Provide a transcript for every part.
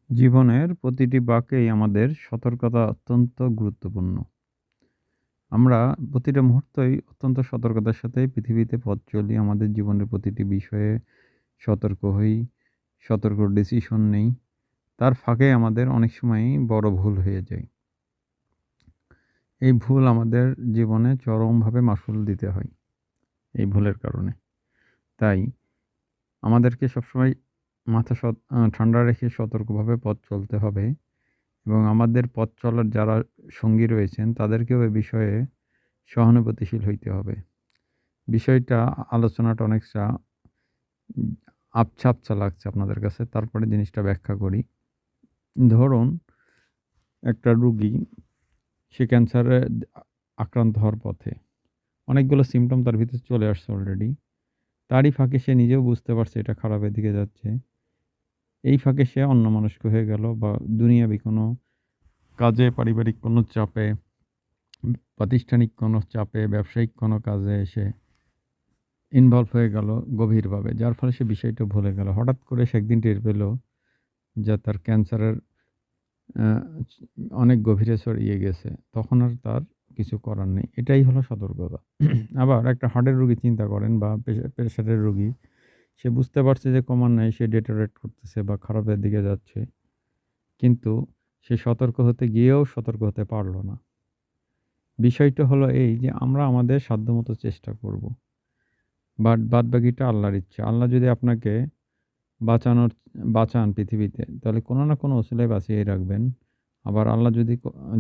জীবনের প্রতিটি বাঁকেই আমাদের সতর্কতা অত্যন্ত গুরুত্বপূর্ণ। আমরা প্রতিটা মুহূর্তই অত্যন্ত সতর্কতার সাথে পৃথিবীতে পথ চলি। আমাদের জীবনের প্রতিটি বিষয়ে সতর্ক হই, সতর্ক ডিসিশন নেই। তার ফাঁকে আমাদের অনেক সময়ই বড় ভুল হয়ে যায়। এই ভুল আমাদের জীবনে চরমভাবে মাসুল দিতে হয় এই ভুলের কারণে। তাই আমাদেরকে সবসময় মাথা ঠান্ডা রেখে সতর্কভাবে পথ চলতে হবে এবং আমাদের পথ চলার যারা সঙ্গী রয়েছেন তাদেরকেও এ বিষয়ে সহানুভূতিশীল হইতে হবে। বিষয়টা আলোচনাটা অনেকটা উম আবছা, আবছা লাগছে আপনাদের কাছে। তারপরে জিনিসটা ব্যাখ্যা করি। ধরুন একটা রুগী সে ক্যান্সারে আক্রান্ত হওয়ার পথে। অনেকগুলো সিম্পটম তার ভিতরে চলে আসছে অলরেডি। তারই ফাঁকে সে নিজেও বুঝতে পারছে এটা খারাপের দিকে যাচ্ছে। এই ফাঁকে সে অন্যমনস্ক হয়ে গেল বা দুনিয়াবি কোনো কাজে, পারিবারিক কোনো চাপে, প্রাতিষ্ঠানিক কোনো চাপে, ব্যবসায়িক কোনো কাজে এসে ইনভলভ হয়ে গেল গভীরভাবে। যার ফলে সে বিষয়টা ভুলে গেল। হঠাৎ করে সে একদিন টের পেল যে তার ক্যান্সারের অ্যা অনেক গভীরে ছড়িয়ে গেছে। তখন আর তার কিছু করার নেই। এটাই হলো সতর্কতা। আবার একটা হার্টের রোগী চিন্তা করেন বা প্রেশারের রোগী। সে বুঝতে পারছে যে ক্রমান্বয়ে সে deteriorate করতেছে বা খারাপের দিকে যাচ্ছে। কিন্তু সে সতর্ক হতে গিয়েও সতর্ক হতে পারল না। বিষয়টা হলো এই যে আমরা আমাদের সাধ্যমত চেষ্টা করব। বাদবাকিটা আল্লাহর ইচ্ছা। আল্লাহ যদি আপনাকে বাঁচানোর বাঁচান পৃথিবীতে, তাহলে কোনো না কোনো ওসিলায় বাঁচিয়ে রাখবেন। আবার আল্লাহ যদি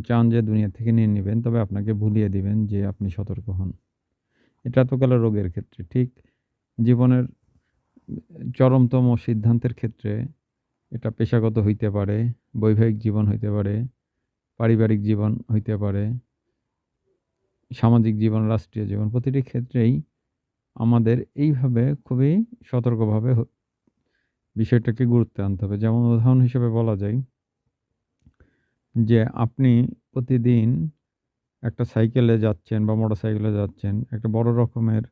চান যে দুনিয়া থেকে নিয়ে নিবেন, তবে আপনাকে ভুলিয়ে দিবেন যে আপনি সতর্ক হন। এটা তো গেল রোগের ক্ষেত্রে। ঠিক জীবনের চরমতম সিদ্ধান্তের ক্ষেত্রে এটা পেশাগত হইতে পারে, বৈবাহিক জীবন হইতে পারে, পারিবারিক জীবন হইতে পারে, সামাজিক জীবন, রাষ্ট্রীয় জীবন। প্রতিটি ক্ষেত্রেই আমাদের এইভাবে খুবই সতর্কভাবে বিষয়টাকে গুরুত্বে আনতে হবে। যেমন উদাহরণ হিসেবে বলা যায় যে আপনি প্রতিদিন একটা সাইকেলে যাচ্ছেন বা মোটরসাইকেলে যাচ্ছেন। একটা বড় রকমের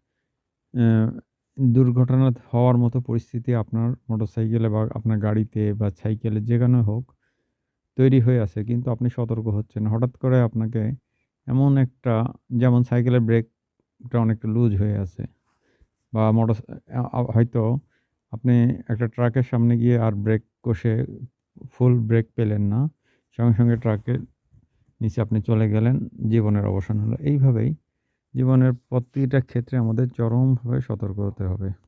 অ্যা দুর্ঘটনা হওয়ার মতো পরিস্থিতি আপনার মোটরসাইকেলে বা আপনার গাড়িতে বা সাইকেলে যেখানে হোক তৈরি হয়ে আছে। কিন্তু আপনি সতর্ক হচ্ছেন না। হঠাৎ করে আপনাকে এমন একটা যেমন সাইকেলের ব্রেকটা অনেকটা লুজ হয়ে আছে বা মোটর হয়তো আপনি একটা ট্রাকের সামনে গিয়ে আর ব্রেক কষে ফুল ব্রেক পেলেন না। সঙ্গে, সঙ্গে ট্রাকের নিচে আপনি চলে গেলেন, জীবনের অবসান হলো। এইভাবেই জীবনের প্রতিটা ক্ষেত্রে আমাদের চরমভাবে সতর্ক হতে হবে।